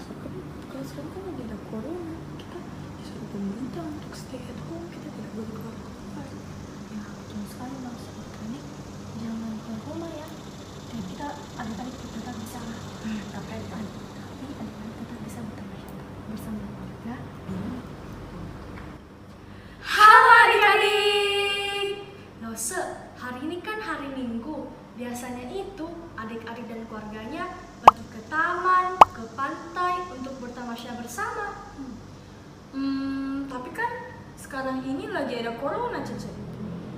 Kalau sekarang kan lagi ada corona, kita disuruh pemerintah untuk stay at home, kita tidak boleh keluar-keluar. Ya, betul sekali Mas. Ini jangan keluar rumah ya. Dan kita adik-adik tetap bisa tapi adik-adik tetap bisa bersama keluarga. Halo adik-adik. Lose, hari ini kan hari Minggu. Biasanya itu adik-adik dan keluarganya pergi ke taman, ke pantai untuk bertamasya bersama. Tapi kan sekarang ini lagi ada corona, Cece.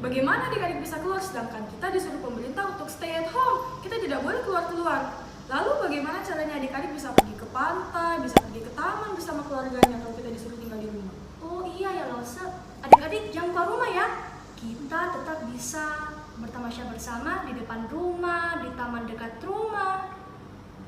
Bagaimana adik-adik bisa keluar sedangkan kita disuruh pemerintah untuk stay at home? Kita tidak boleh keluar-keluar. Lalu bagaimana caranya adik-adik bisa pergi ke pantai, bisa pergi ke taman bersama keluarganya kalau kita disuruh tinggal di rumah? Oh iya ya Lose, adik-adik jangan keluar rumah ya. Kita tetap bisa bertamasya bersama di depan rumah, di taman dekat rumah.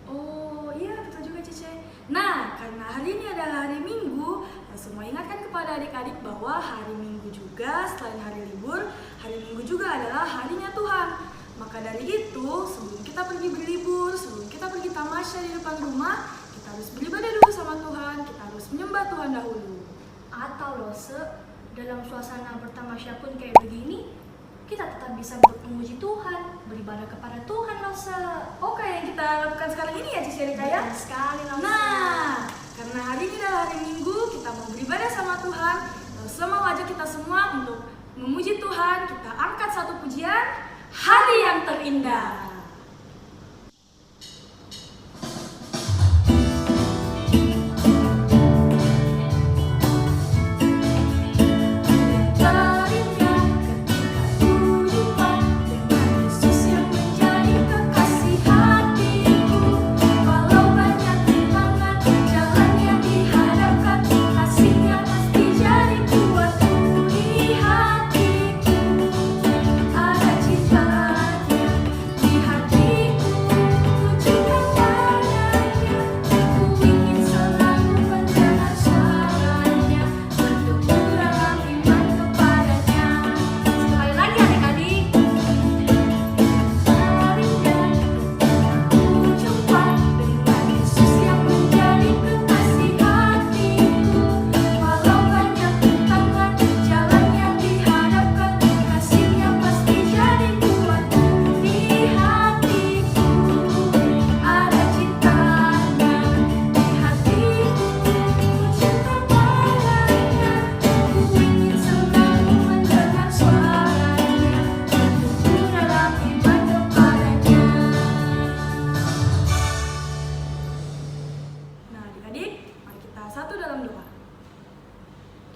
Oh iya, betul juga Cece. Nah, karena hari ini adalah hari Minggu, semua ingatkan kepada adik-adik bahwa hari Minggu juga selain hari libur, hari Minggu juga adalah harinya Tuhan. Maka dari itu, sebelum kita pergi berlibur, sebelum kita pergi tamasya di depan rumah, kita harus beribadah dulu sama Tuhan, kita harus menyembah Tuhan dahulu. Atau Lose, dalam suasana bertamasya pun kayak begini, kita tetap bisa memuji Tuhan, beribadah kepada Tuhan Lose. Oh, kayak yang kita lakukan sekarang ini ya Cici Erika ya? Betul sekali Lose. Nah, karena hari ini adalah hari Minggu, kita mau beribadah sama Tuhan. Semua wajah kita semua untuk memuji Tuhan. Kita angkat satu pujian, Hari yang Terindah.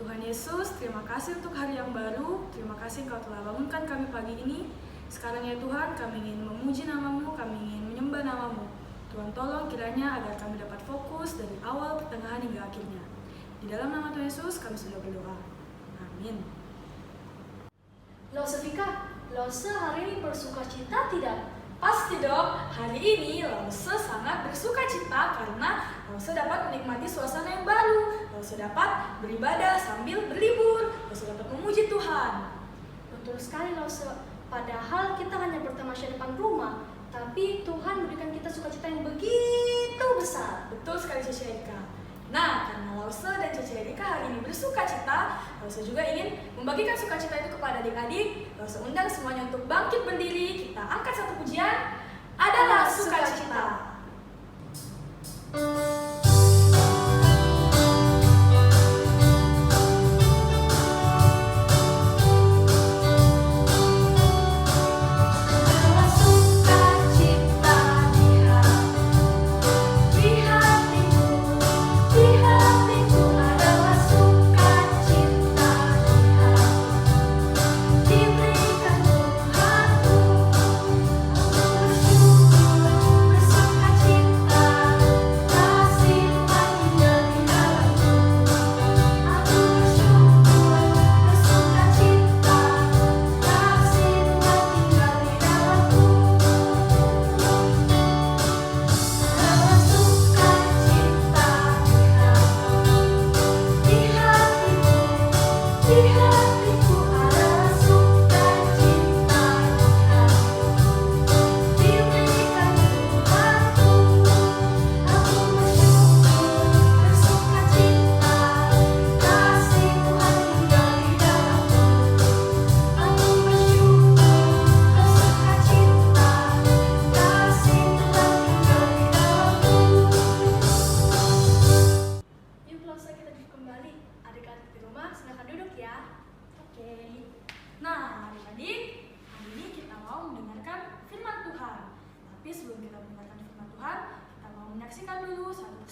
Tuhan Yesus, terima kasih untuk hari yang baru. Terima kasih Engkau telah bangunkan kami pagi ini. Sekarang ya Tuhan, kami ingin memuji nama-Mu, kami ingin menyembah nama-Mu. Tuhan tolong kiranya agar kami dapat fokus dari awal, pertengahan hingga akhirnya. Di dalam nama Tuhan Yesus kami sudah berdoa. Amin. Lose Vika, Lose hari ini bersuka cita tidak? Pasti dong, hari ini Lause sangat bersuka cita karena Lause dapat menikmati suasana yang baru. Lause dapat beribadah sambil berlibur. Lause dapat memuji Tuhan. Betul sekali Lause, padahal kita hanya bertamasya depan rumah, tapi Tuhan memberikan kita sukacita yang begitu besar. Betul sekali Cici Erika. Nah, karena Lause dan Cici Erika hari ini bersuka cita, Lause juga ingin membagikan sukacita itu kepada adik-adik. Lause undang semuanya untuk bangkit berdiri. Kita angkat satu pujian, adalah sukacita. Bersukacita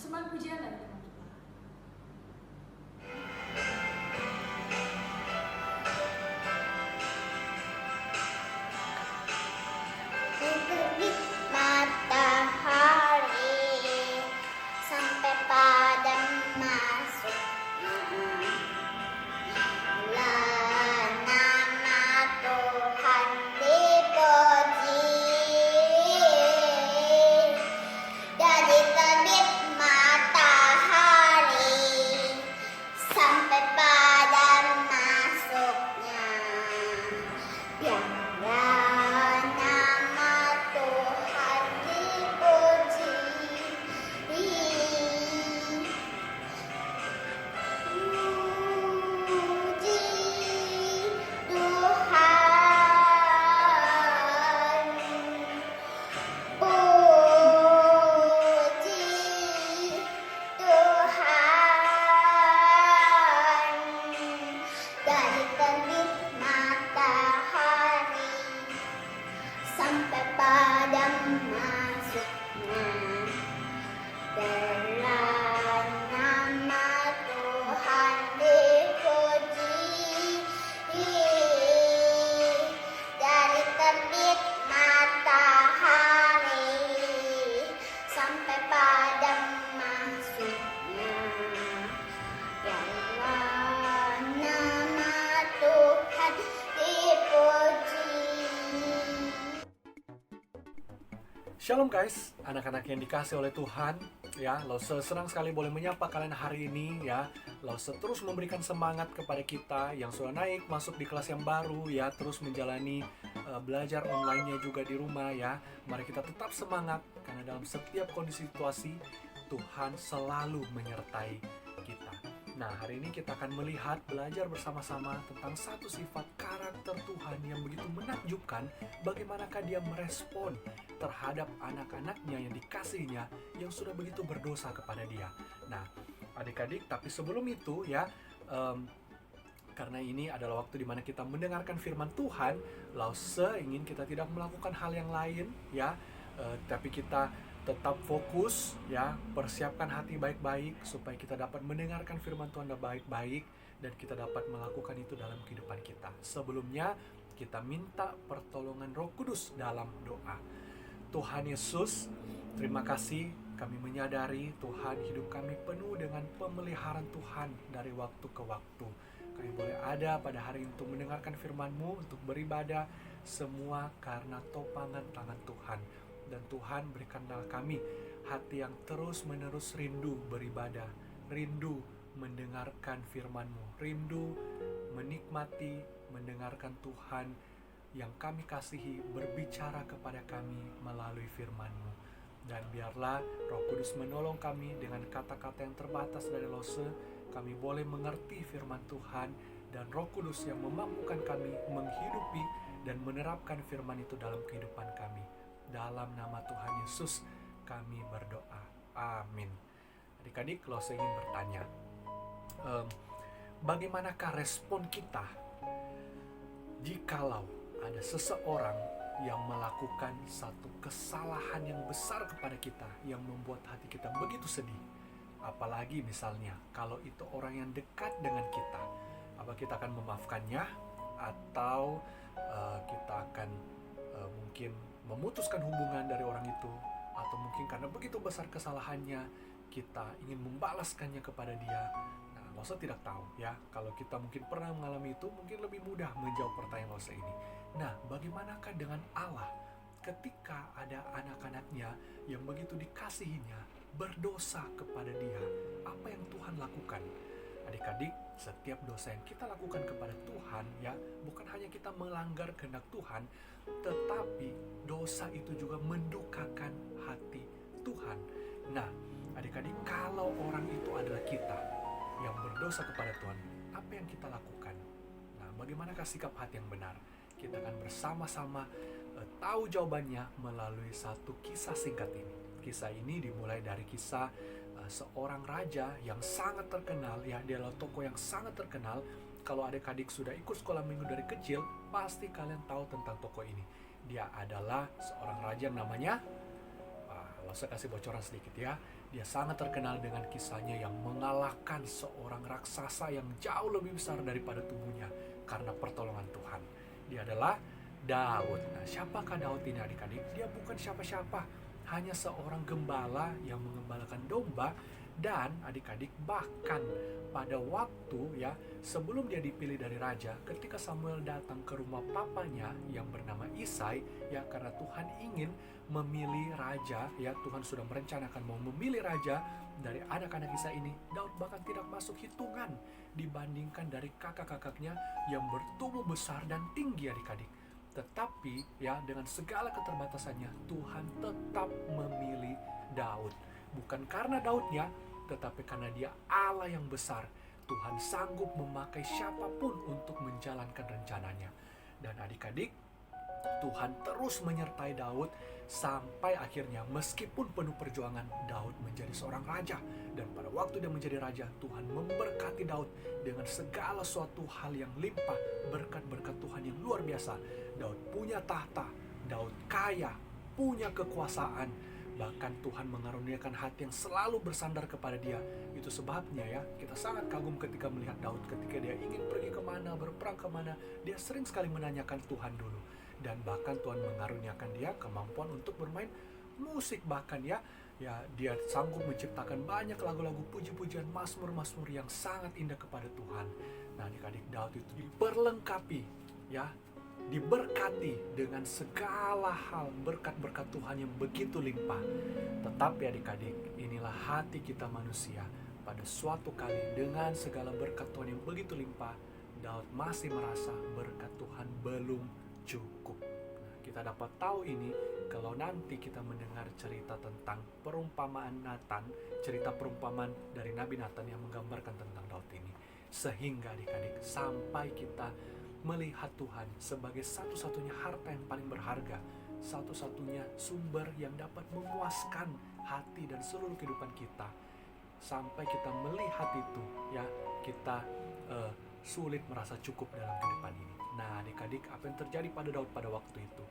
Semangat pujian dari teman kita. Terbit matahari sampai pada masuknya bulan, nama Tuhan dipuji. Dari terbit matahari sampai pada masuknya biarlah nama Tuhan dipuji. Puji Tuhan, puji Tuhan. Dari terbit matahari sampai pada masuknya bulan, nama Tuhan dipuji. Dari terbit matahari sampai pada masuknya biarlah nama Tuhan dipuji. Shalom guys, anak-anak yang dikasih oleh Tuhan, ya. Lose senang sekali boleh menyapa kalian hari ini, ya. Lose terus memberikan semangat kepada kita yang sudah naik masuk di kelas yang baru, ya, terus menjalani belajar online-nya juga di rumah, ya. Mari kita tetap semangat karena dalam setiap kondisi situasi Tuhan selalu menyertai kita. Nah, hari ini kita akan melihat, belajar bersama-sama tentang satu sifat karakter Tuhan yang begitu menakjubkan, bagaimanakah dia merespon terhadap anak-anaknya yang dikasihinya yang sudah begitu berdosa kepada dia. Nah, adik-adik, tapi sebelum itu ya, karena ini adalah waktu dimana kita mendengarkan firman Tuhan, Lause ingin kita tidak melakukan hal yang lain ya, tapi kita tetap fokus ya, persiapkan hati baik-baik supaya kita dapat mendengarkan firman Tuhan baik-baik dan kita dapat melakukan itu dalam kehidupan kita. Sebelumnya kita minta pertolongan Roh Kudus dalam doa. Tuhan Yesus, terima kasih, kami menyadari Tuhan hidup kami penuh dengan pemeliharaan Tuhan dari waktu ke waktu. Kami boleh ada pada hari ini untuk mendengarkan firman-Mu, untuk beribadah, semua karena topangan tangan Tuhan. Dan Tuhan berikanlah kami hati yang terus-menerus rindu beribadah, rindu mendengarkan firman-Mu, rindu menikmati, mendengarkan Tuhan yang kami kasihi berbicara kepada kami melalui firman-Mu. Dan biarlah Roh Kudus menolong kami dengan kata-kata yang terbatas dari Lose, kami boleh mengerti firman Tuhan, dan Roh Kudus yang memampukan kami menghidupi dan menerapkan firman itu dalam kehidupan kami. Dalam nama Tuhan Yesus kami berdoa. Amin. Adik-adik, Lose ingin bertanya, bagaimanakah respon kita jikalau ada seseorang yang melakukan satu kesalahan yang besar kepada kita, yang membuat hati kita begitu sedih? Apalagi misalnya kalau itu orang yang dekat dengan kita, apa kita akan memaafkannya, atau kita akan mungkin memutuskan hubungan dari orang itu, atau mungkin karena begitu besar kesalahannya kita ingin membalaskannya kepada dia. Nah, Lose tidak tahu ya, kalau kita mungkin pernah mengalami itu, mungkin lebih mudah menjawab pertanyaan Lose ini. Nah, bagaimanakah dengan Allah ketika ada anak-anaknya yang begitu dikasihinya berdosa kepada dia? Apa yang Tuhan lakukan? Adik-adik, setiap dosa yang kita lakukan kepada Tuhan ya, bukan hanya kita melanggar kehendak Tuhan, tetapi dosa itu juga mendukakan hati Tuhan. Nah, adik-adik, kalau orang itu adalah kita yang berdosa kepada Tuhan, apa yang kita lakukan? Nah, bagaimanakah sikap hati yang benar? Kita akan bersama-sama tahu jawabannya melalui satu kisah singkat ini. Kisah ini dimulai dari kisah seorang raja yang sangat terkenal ya, dia adalah tokoh yang sangat terkenal. Kalau adik-adik sudah ikut sekolah minggu dari kecil, pasti kalian tahu tentang tokoh ini. Dia adalah seorang raja yang namanya Lose kasih bocoran sedikit ya. Dia sangat terkenal dengan kisahnya yang mengalahkan seorang raksasa yang jauh lebih besar daripada tubuhnya karena pertolongan Tuhan. Dia adalah Daud. Nah, siapakah Daud ini adik-adik? Dia bukan siapa-siapa, hanya seorang gembala yang mengembalakan domba. Dan adik-adik, bahkan pada waktu ya sebelum dia dipilih dari raja, ketika Samuel datang ke rumah papanya yang bernama Isai, ya karena Tuhan ingin memilih raja, ya Tuhan sudah merencanakan mau memilih raja dari anak-anak Isai ini. Daud bahkan tidak masuk hitungan dibandingkan dari kakak-kakaknya yang bertubuh besar dan tinggi adik-adik. Tetapi ya dengan segala keterbatasannya, Tuhan tetap memilih Daud. Bukan karena Daudnya, tetapi karena dia Allah yang besar. Tuhan sanggup memakai siapapun untuk menjalankan rencananya. Dan adik-adik, Tuhan terus menyertai Daud sampai akhirnya meskipun penuh perjuangan, Daud menjadi seorang raja. Dan pada waktu dia menjadi raja, Tuhan memberkati Daud dengan segala suatu hal yang limpah, berkat-berkat Tuhan yang luar biasa. Daud punya tahta, Daud kaya, punya kekuasaan, bahkan Tuhan mengaruniakan hati yang selalu bersandar kepada dia. Itu sebabnya ya, kita sangat kagum ketika melihat Daud ketika dia ingin pergi kemana, berperang kemana, dia sering sekali menanyakan Tuhan dulu. Dan bahkan Tuhan mengaruniakan dia kemampuan untuk bermain musik, bahkan ya dia sanggup menciptakan banyak lagu-lagu puji-pujian, mazmur-mazmur yang sangat indah kepada Tuhan. Nah, adik-adik, Daud itu diperlengkapi ya, diberkati dengan segala hal berkat-berkat Tuhan yang begitu limpah. Tetapi adik-adik, inilah hati kita manusia. Pada suatu kali dengan segala berkat Tuhan yang begitu limpah, Daud masih merasa berkat Tuhan belum cukup. Nah, kita dapat tahu ini kalau nanti kita mendengar cerita tentang perumpamaan Nathan, cerita perumpamaan dari Nabi Nathan yang menggambarkan tentang Daud ini. Sehingga adik-adik, sampai kita melihat Tuhan sebagai satu-satunya harta yang paling berharga, satu-satunya sumber yang dapat memuaskan hati dan seluruh kehidupan kita. Sampai kita melihat itu, ya kita sulit merasa cukup dalam kehidupan ini. Nah, adik-adik, apa yang terjadi pada Daud pada waktu itu?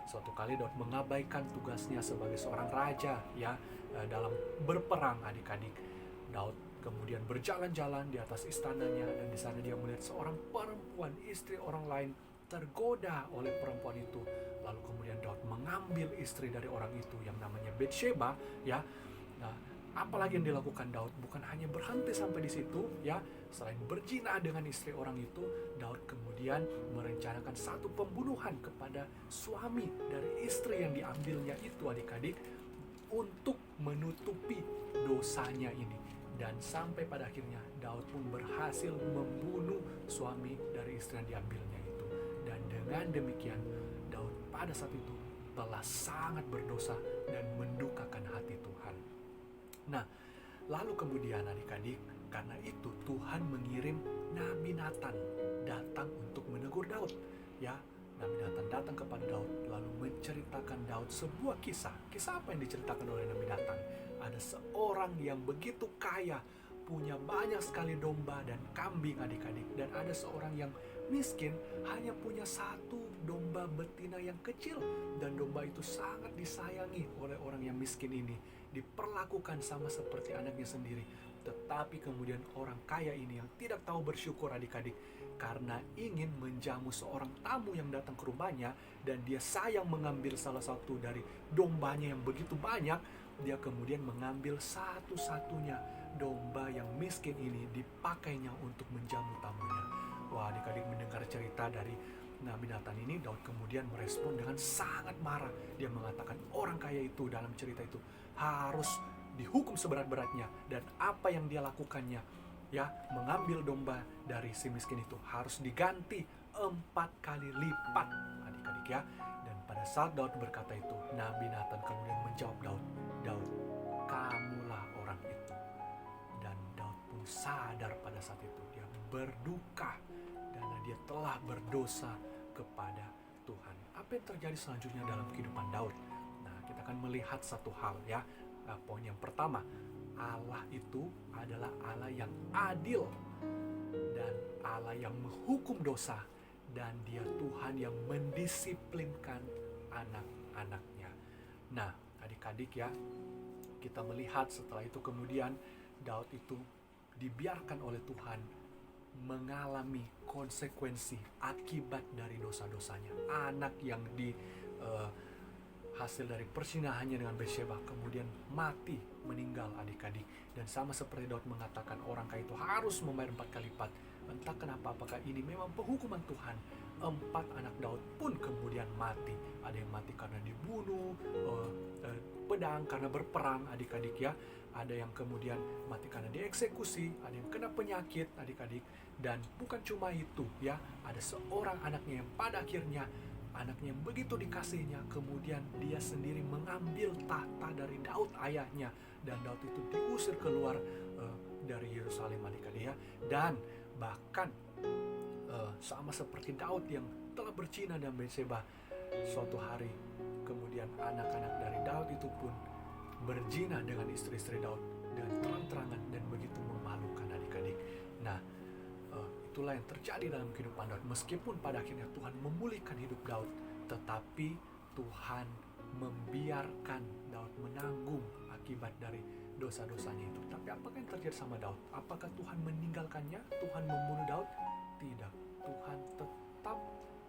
Suatu kali Daud mengabaikan tugasnya sebagai seorang raja, ya dalam berperang adik-adik. Daud kemudian berjalan-jalan di atas istananya, dan di sana dia melihat seorang perempuan, istri orang lain, tergoda oleh perempuan itu. Lalu kemudian Daud mengambil istri dari orang itu yang namanya Batsheba, ya. Nah, apalagi yang dilakukan Daud? Bukan hanya berhenti sampai di situ, ya. Selain berzina dengan istri orang itu, Daud kemudian merencanakan satu pembunuhan kepada suami dari istri yang diambilnya itu, adik-adik, untuk menutupi dosanya ini. Dan sampai pada akhirnya Daud pun berhasil membunuh suami dari istri yang diambilnya itu. Dan dengan demikian Daud pada saat itu telah sangat berdosa dan mendukakan hati Tuhan. Nah, lalu kemudian adik-adik, karena itu Tuhan mengirim Nabi Nathan datang untuk menegur Daud. Ya, Nabi Nathan datang kepada Daud lalu menceritakan Daud sebuah kisah. Kisah apa yang diceritakan oleh Nabi Nathan? Ada seorang yang begitu kaya, punya banyak sekali domba dan kambing adik-adik. Dan ada seorang yang miskin, hanya punya satu domba betina yang kecil. Dan domba itu sangat disayangi oleh orang yang miskin ini. Diperlakukan sama seperti anaknya sendiri. Tetapi kemudian orang kaya ini yang tidak tahu bersyukur adik-adik, karena ingin menjamu seorang tamu yang datang ke rumahnya, dan dia sayang mengambil salah satu dari dombanya yang begitu banyak, dia kemudian mengambil satu-satunya domba yang miskin ini, dipakainya untuk menjamu tamunya. Wah, adik-adik mendengar cerita dari Nabi Nathan ini, Daud kemudian merespon dengan sangat marah. Dia mengatakan orang kaya itu dalam cerita itu harus dihukum seberat-beratnya, dan apa yang dia lakukannya, ya mengambil domba dari si miskin itu, harus diganti 4 kali lipat, adik-adik ya. Dan pada saat Daud berkata itu, Nabi Nathan kemudian menjawab Daud, Daud, kamulah orang itu. Dan Daud pun sadar pada saat itu, dia berduka karena dia telah berdosa kepada Tuhan. Apa yang terjadi selanjutnya dalam kehidupan Daud? Nah, kita akan melihat satu hal ya. Poin yang pertama, Allah itu adalah Allah yang adil dan Allah yang menghukum dosa, dan dia Tuhan yang mendisiplinkan anak-anaknya. Nah, adik-adik ya, kita melihat setelah itu kemudian Daud itu dibiarkan oleh Tuhan mengalami konsekuensi akibat dari dosa-dosanya. Anak yang hasil dari persinahannya dengan Batsyeba kemudian mati, meninggal adik-adik. Dan sama seperti Daud mengatakan orang kaya itu harus membayar 4 kali lipat. Entah kenapa, apakah ini memang penghukuman Tuhan. 4 anak Daud pun kemudian mati. Ada yang mati karena dibunuh, pedang karena berperang adik-adik ya. Ada yang kemudian mati karena dieksekusi, ada yang kena penyakit adik-adik. Dan bukan cuma itu ya, ada seorang anaknya yang pada akhirnya anaknya yang begitu dikasihnya, kemudian dia sendiri mengambil tahta dari Daud ayahnya, dan Daud itu diusir keluar dari Yerusalem adik-adik ya. Dan bahkan sama seperti Daud yang telah berzina dan Batsyeba, suatu hari kemudian anak-anak dari Daud itu pun berzina dengan istri-istri Daud dengan terang-terangan dan begitu memalukan adik-adik. Nah, itulah yang terjadi dalam kehidupan Daud. Meskipun pada akhirnya Tuhan memulihkan hidup Daud, tetapi Tuhan membiarkan Daud menanggung akibat dari dosa-dosanya itu. Tapi apakah yang terjadi sama Daud? Apakah Tuhan meninggalkannya? Tuhan membunuh Daud? Tidak. Tuhan tetap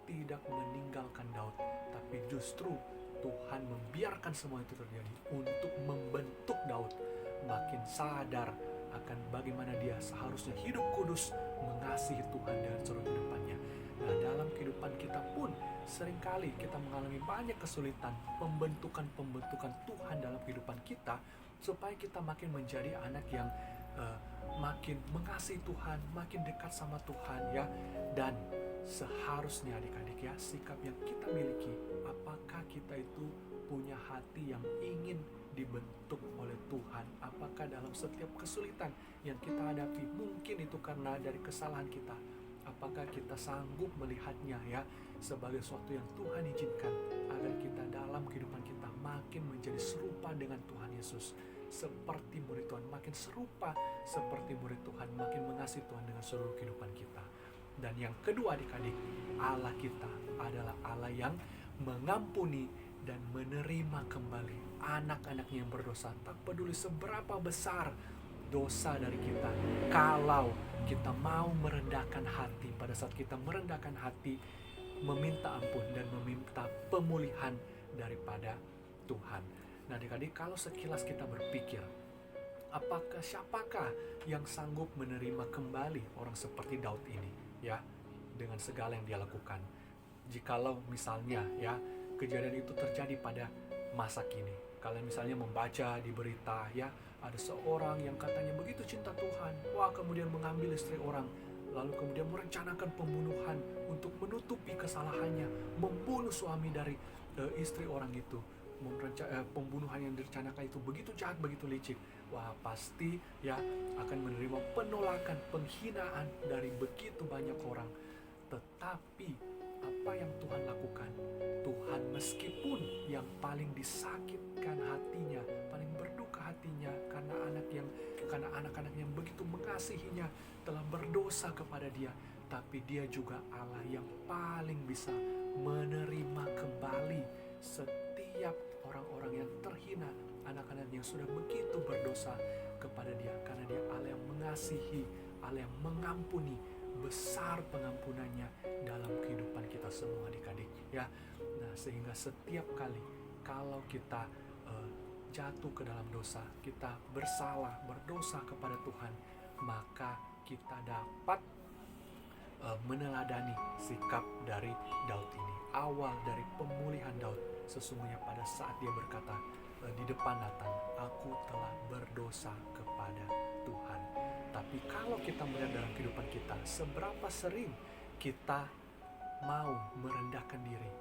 tidak meninggalkan Daud, tapi justru Tuhan membiarkan semua itu terjadi untuk membentuk Daud makin sadar akan bagaimana dia seharusnya hidup kudus, mengasihi Tuhan dengan seluruh kehidupannya. Nah, dalam kehidupan kita pun seringkali kita mengalami banyak kesulitan, pembentukan Tuhan dalam kehidupan kita, supaya kita makin menjadi anak yang makin mengasihi Tuhan, makin dekat sama Tuhan ya. Dan seharusnya adik-adik ya, sikap yang kita miliki, apakah kita itu punya hati yang ingin dibentuk oleh Tuhan? Apakah dalam setiap kesulitan yang kita hadapi, mungkin itu karena dari kesalahan kita, apakah kita sanggup melihatnya ya sebagai sesuatu yang Tuhan izinkan agar kita dalam kehidupan kita makin menjadi serupa dengan Tuhan Yesus, seperti murid Tuhan, makin serupa seperti murid Tuhan, makin mengasihi Tuhan dengan seluruh kehidupan kita. Dan yang kedua adik-adik, Allah kita adalah Allah yang mengampuni dan menerima kembali anak-anaknya yang berdosa, tak peduli seberapa besar dosa dari kita. Kalau kita mau merendahkan hati, pada saat kita merendahkan hati, meminta ampun dan meminta pemulihan daripada Tuhan. Nah adik-adik, kalau sekilas kita berpikir, siapakah yang sanggup menerima kembali orang seperti Daud ini ya, dengan segala yang dia lakukan? Jikalau misalnya ya kejadian itu terjadi pada masa kini, kalian misalnya membaca di berita ya, ada seorang yang katanya begitu cinta Tuhan, kemudian mengambil istri orang, lalu kemudian merencanakan pembunuhan untuk menutupi kesalahannya, membunuh suami dari istri orang itu. Pembunuhan yang direncanakan itu begitu jahat, begitu licik. Pasti ya akan menerima penolakan, penghinaan dari begitu banyak orang. Tetapi apa yang Tuhan lakukan? Tuhan meskipun yang paling disakitkan hatinya, paling berduka hatinya karena anak-anak yang begitu mengasihinya telah berdosa kepada dia, tapi dia juga Allah yang paling bisa menerima kembali setiap orang-orang yang terhina, anak-anak yang sudah begitu berdosa kepada dia, karena dia Allah yang mengasihi, Allah yang mengampuni. Besar pengampunannya dalam kehidupan kita semua adik-adik ya. Nah, sehingga setiap kali kalau kita jatuh ke dalam dosa, kita berdosa kepada Tuhan, maka kita dapat meneladani sikap dari Daud ini. Awal dari pemulihan Daud sesungguhnya pada saat dia berkata di depan Natan, aku telah berdosa kepada Tuhan. Tapi kalau kita melihat dalam kehidupan kita, seberapa sering kita mau merendahkan diri,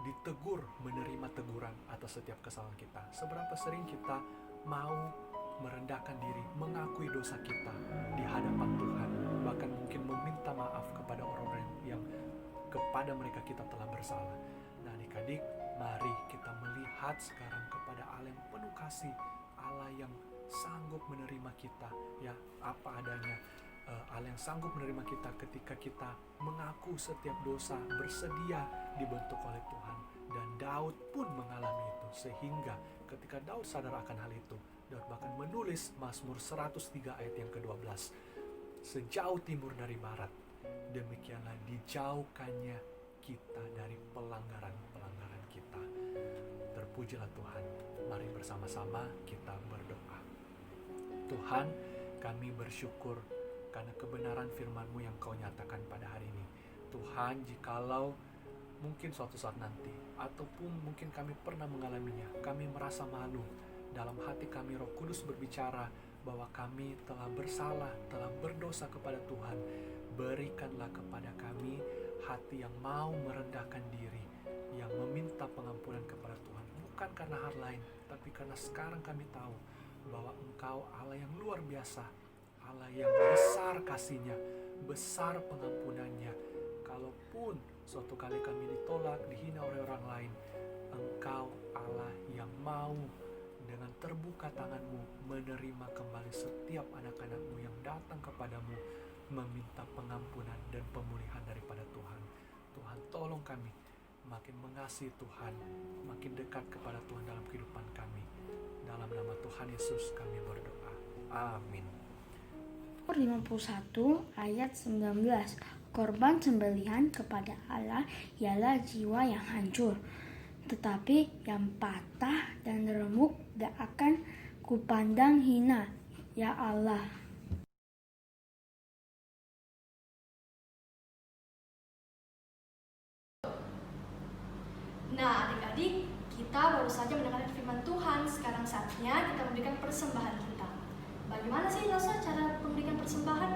ditegur, menerima teguran atas setiap kesalahan kita. Seberapa sering kita mau merendahkan diri, mengakui dosa kita di hadapan Tuhan, bahkan mungkin meminta maaf kepada orang-orang yang kepada mereka kita telah bersalah. Nah adik-adik, mari kita melihat sekarang kepada Allah yang penuh kasih, Allah yang sanggup menerima kita ya apa adanya, Allah yang sanggup menerima kita ketika kita mengaku setiap dosa, bersedia dibentuk oleh Tuhan. Dan Daud pun mengalami itu, sehingga ketika Daud sadar akan hal itu, Daud bahkan menulis Mazmur 103 ayat yang ke-12. Sejauh timur dari barat, demikianlah dijauhkannya kita dari pelanggaran-pelanggaran kita. Terpujilah Tuhan. Mari bersama-sama kita berdoa. Tuhan, kami bersyukur karena kebenaran firman-Mu yang Kau nyatakan pada hari ini. Tuhan, jikalau mungkin suatu saat nanti, ataupun mungkin kami pernah mengalaminya, kami merasa malu. Dalam hati kami Roh Kudus berbicara bahwa kami telah bersalah, telah berdosa kepada Tuhan. Berikanlah kepada kami hati yang mau merendahkan diri, yang meminta pengampunan kepada Tuhan. Bukan karena hal lain, tapi karena sekarang kami tahu bahwa Engkau Allah yang luar biasa, Allah yang besar kasih-Nya, besar pengampunannya. Kalaupun suatu kali kami ditolak, dihina oleh orang lain, Engkau Allah yang mau dengan terbuka tangan-Mu menerima kembali setiap anak-anak-Mu yang datang kepadamu meminta pengampunan dan pemulihan daripada Tuhan. Tuhan, tolong kami makin mengasihi Tuhan, makin dekat kepada Tuhan dalam kehidupan kami. Dalam nama Tuhan Yesus kami berdoa. Amin. 51 ayat 19. Korban sembelihan kepada Allah ialah jiwa yang hancur, tetapi yang patah dan remuk gak akan kupandang hina, ya Allah. Nah, adik-adik, kita baru saja mendengarkan firman Tuhan. Sekarang saatnya kita memberikan persembahan kita. Bagaimana sih Losa cara memberikan persembahan?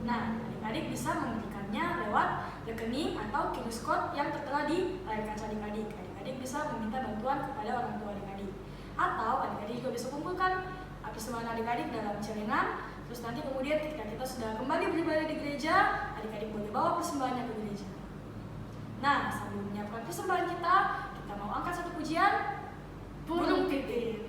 Nah, adik-adik bisa memberikannya lewat rekening atau QR code yang tertera di layar kaca adik-adik. Adik-adik bisa meminta bantuan kepada orang tua adik-adik. Atau adik-adik juga bisa kumpulkan persembahan adik-adik dalam celengan. Terus nanti kemudian ketika kita sudah kembali beribadah di gereja, adik-adik boleh bawa persembahannya ke gereja. Nah, sambil menyiapkan persembahan kita mau angkat satu pujian, Burung Pipit.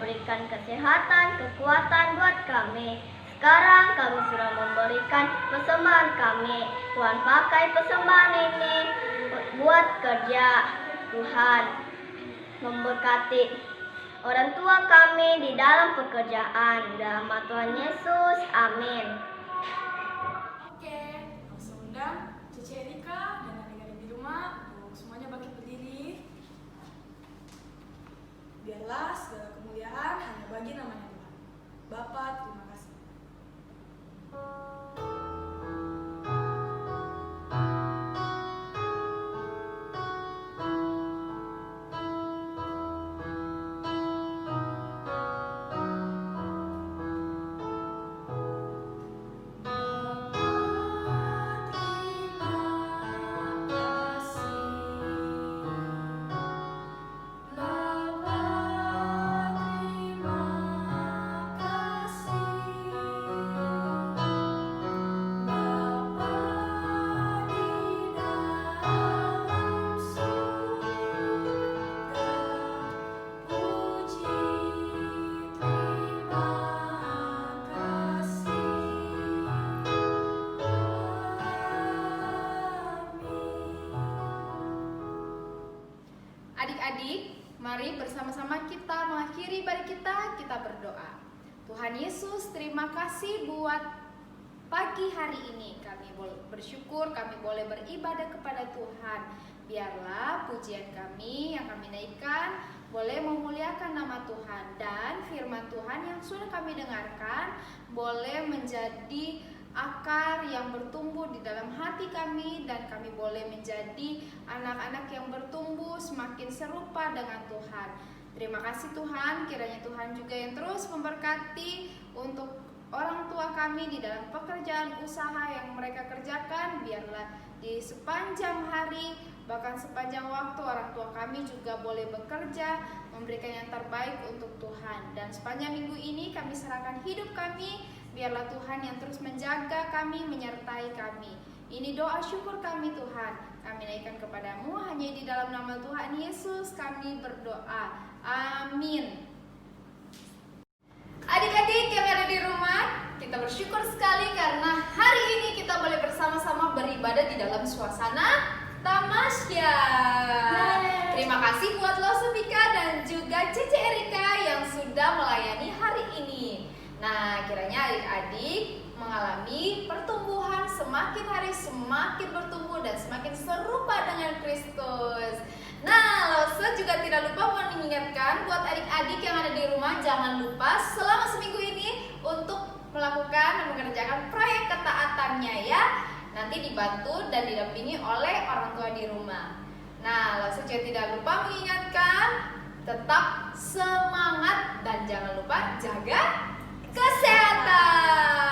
berikan kesehatan, kekuatan buat kami. Sekarang kami sudah memberikan persembahan kami. Tuhan pakai persembahan ini buat kerja. Tuhan memberkati orang tua kami di dalam pekerjaan. Dalam nama Tuhan Yesus, amin. Oke, langsung undang Cici Erika dan adik-adik di rumah. Semuanya bangkit berdiri. Biarlah segala kemuliaan hanya bagi namanya Tuhan. Bapa, terima kasih. Terima kasih. Adik-adik, mari bersama-sama kita mengakhiri ibadah kita berdoa. Tuhan Yesus, terima kasih buat pagi hari ini. Kami bersyukur, kami boleh beribadah kepada Tuhan. Biarlah pujian kami yang kami naikkan boleh memuliakan nama Tuhan, dan firman Tuhan yang sudah kami dengarkan boleh menjadi akar yang bertumbuh di dalam hati kami, dan kami boleh menjadi anak-anak yang bertumbuh semakin serupa dengan Tuhan. Terima kasih Tuhan, kiranya Tuhan juga yang terus memberkati untuk orang tua kami di dalam pekerjaan usaha yang mereka kerjakan. Biarlah di sepanjang hari, bahkan sepanjang waktu, orang tua kami juga boleh bekerja, memberikan yang terbaik untuk Tuhan. Dan sepanjang minggu ini kami serahkan hidup kami, biarlah Tuhan yang terus menjaga kami, menyertai kami. Ini doa syukur kami Tuhan, kami naikkan kepadamu hanya di dalam nama Tuhan Yesus kami berdoa. Amin. Adik-adik yang ada di rumah, kita bersyukur sekali karena hari ini kita boleh bersama-sama beribadah di dalam suasana tamasya. Terima kasih buat lo Sevika dan juga Cece Erika yang sudah melayani hari ini. Nah, kiranya adik-adik mengalami pertumbuhan, semakin hari semakin bertumbuh dan semakin serupa dengan Kristus. Nah, Lose juga tidak lupa mengingatkan buat adik-adik yang ada di rumah, jangan lupa selama seminggu ini untuk melakukan dan mengerjakan proyek ketaatannya ya. Nanti dibantu dan didampingi oleh orang tua di rumah. Nah, Lose juga tidak lupa mengingatkan tetap semangat dan jangan lupa jaga kesehatan.